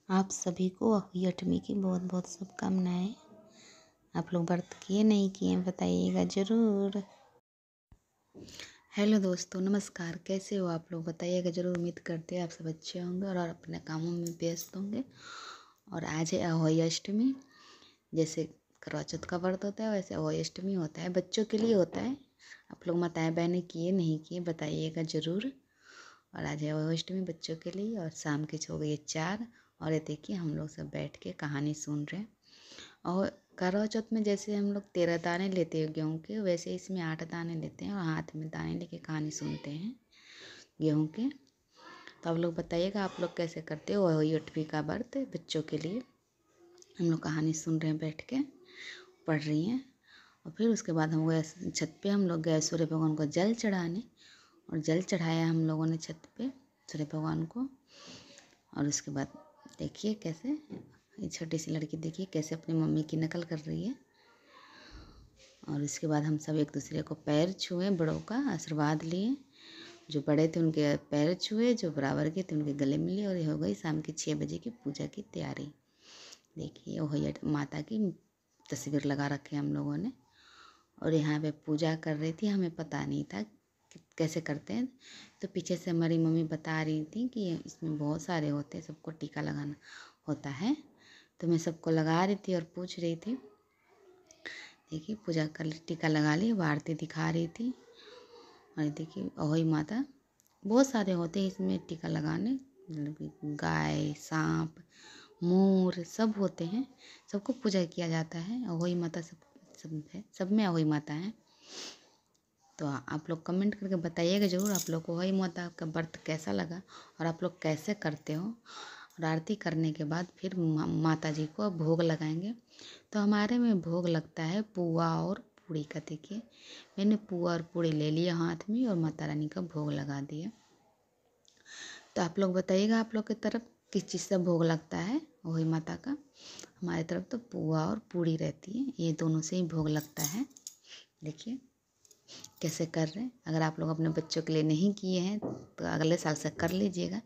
आप सभी को अहोई अष्टमी की बहुत बहुत शुभकामनाएं। आप लोग व्रत किए नहीं किए बताइएगा ज़रूर। हेलो दोस्तों, नमस्कार। कैसे हो आप लोग बताइएगा ज़रूर। उम्मीद करते हैं आप सब अच्छे होंगे और अपने कामों में व्यस्त होंगे। और आज है अहोई अष्टमी। जैसे करवा चौथ का व्रत होता है वैसे अहोई अष्टमी होता है, बच्चों के लिए होता है। आप लोग माताएं बहनें किए नहीं किए बताइएगा ज़रूर। और आज है अहोई अष्टमी बच्चों के लिए। और शाम के हो गई 4 और ये देखिए हम लोग सब बैठ के कहानी सुन रहे हैं। और करवा चौथ में जैसे हम लोग 13 दाने लेते हैं गेहूँ के, वैसे इसमें 8 दाने लेते हैं और हाथ में दाने लेके कहानी सुनते हैं गेहूँ के। तो आप लोग बताइएगा आप लोग कैसे करते हो अहोई अष्टमी का व्रत बच्चों के लिए। हम लोग कहानी सुन रहे हैं बैठ के, पढ़ रही हैं। और फिर उसके बाद हम गए छत पे, हम लोग गए सूर्य भगवान को जल चढ़ाने। और जल चढ़ाया हम लोगों ने छत पे सूर्य भगवान को। और उसके बाद देखिए कैसे ये छोटी सी लड़की देखिए कैसे अपनी मम्मी की नकल कर रही है। और उसके बाद हम सब एक दूसरे को पैर छुए, बड़ों का आशीर्वाद लिए। जो बड़े थे उनके पैर छुए, जो बराबर के थे उनके गले मिले। और ये हो गई शाम की 6 बजे की पूजा की तैयारी। देखिए अहोई माता की तस्वीर लगा रखी हम लोगों ने। और यहाँ पे पूजा कर रही थी, हमें पता नहीं था कि कैसे करते हैं। तो पीछे से हमारी मम्मी बता रही थी कि इसमें बहुत सारे होते हैं, सबको टीका लगाना होता है। तो मैं सबको लगा रही थी और पूछ रही थी। देखिए पूजा कर टीका लगा ली, आरती दिखा रही थी। और देखिए अहोई माता बहुत सारे होते हैं इसमें टीका लगाने, गाय, सांप, मोर सब होते हैं। सबको पूजा किया जाता है। अहोई माता सब है, सब में अहोई माता है। तो आप लोग कमेंट करके बताइएगा ज़रूर आप लोग को अहोई माता का व्रत कैसा लगा और आप लोग कैसे करते हो। और आरती करने के बाद फिर माता जी को भोग लगाएंगे। तो हमारे में भोग लगता है पुआ और पूड़ी का। देखिए मैंने पुआ और पूड़ी ले लिया हाथ में और माता रानी का भोग लगा दिया। तो आप लोग बताइएगा आप लोग की तरफ किस चीज़ से भोग लगता है अहोई माता का। हमारी तरफ तो पुआ और पूड़ी रहती है, ये दोनों से ही भोग लगता है। देखिए कैसे कर रहे हैं। अगर आप लोग अपने बच्चों के लिए नहीं किए हैं तो अगले साल से कर लीजिएगा।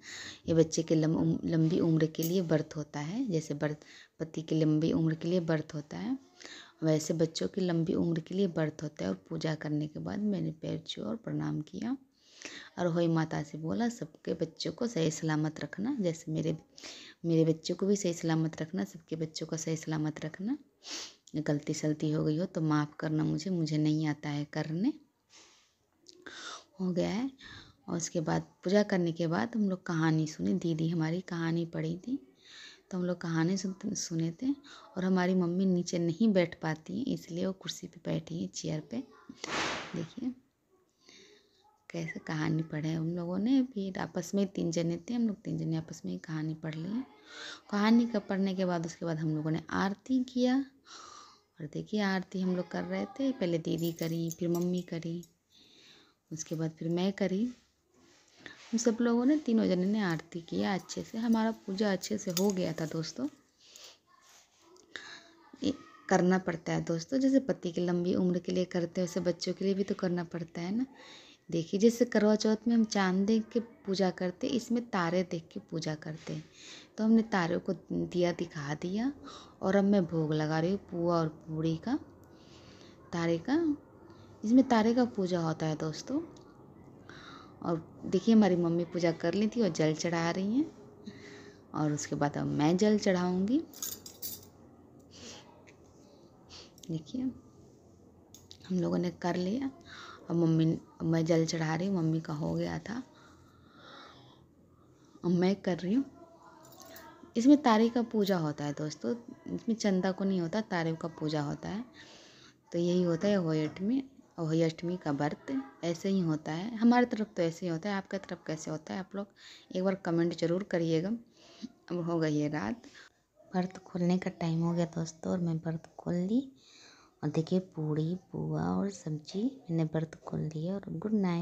ये बच्चे के लंबी उम्र के लिए व्रत होता है। जैसे पति की लंबी उम्र के लिए व्रत होता है, वैसे बच्चों की लंबी उम्र के लिए व्रत होता है। और पूजा करने के बाद मैंने पैर छुआ और प्रणाम किया और अहोई माता से बोला सबके बच्चों को सही सलामत रखना। जैसे मेरे बच्चों को भी सही सलामत रखना, सबके बच्चों को सही सलामत रखना। गलती सलती हो गई हो तो माफ़ करना, मुझे नहीं आता है करने। हो गया है। और उसके बाद पूजा करने के बाद हम लोग कहानी सुनी, दीदी हमारी कहानी पढ़ी थी तो हम लोग कहानी सुने थे। और हमारी मम्मी नीचे नहीं बैठ पाती हैं इसलिए वो कुर्सी पे बैठी हैं, चेयर पे। देखिए कैसे कहानी पढ़े हम लोगों ने। फिर आपस में 3 जने थे, हम लोग 3 जने आपस में ही कहानी पढ़ लिए। कहानी का पढ़ने के बाद उसके बाद हम लोगों ने आरती किया। और देखिए आरती हम लोग कर रहे थे, पहले दीदी करी, फिर मम्मी करी, उसके बाद फिर मैं करी। हम सब लोगों ने, तीनों जने ने आरती किया अच्छे से। हमारा पूजा अच्छे से हो गया था दोस्तों। ये करना पड़ता है दोस्तों, जैसे पति की लंबी उम्र के लिए करते हैं वैसे बच्चों के लिए भी तो करना पड़ता है ना। देखिए जैसे करवा चौथ में हम चांद देख के पूजा करते, इसमें तारे देख के पूजा करते हैं। तो हमने तारों को दिया दिखा दिया और अब मैं भोग लगा रही हूँ पुआ और पूड़ी का, तारे का। इसमें तारे का पूजा होता है दोस्तों। और देखिए हमारी मम्मी पूजा कर ली थी और जल चढ़ा रही हैं। और उसके बाद अब मैं जल चढ़ाऊँगी। देखिए हम लोगों ने कर लिया। अब मैं जल चढ़ा रही हूँ, मम्मी का हो गया था, अब मैं कर रही हूँ। इसमें तारे का पूजा होता है दोस्तों, इसमें चंदा को नहीं होता, तारे का पूजा होता है। तो यही होता है अहोई अष्टमी का व्रत। ऐसे ही होता है हमारी तरफ, तो ऐसे ही होता है। आपकी तरफ कैसे होता है आप लोग एक बार कमेंट जरूर करिएगा। अब हो गई है रात, व्रत खोलने का टाइम हो गया दोस्तों और मैं व्रत खोल ली। और देखिए पूड़ी पुआ और सब्जी मैंने व्रत खोल लिया। और गुड नाइट।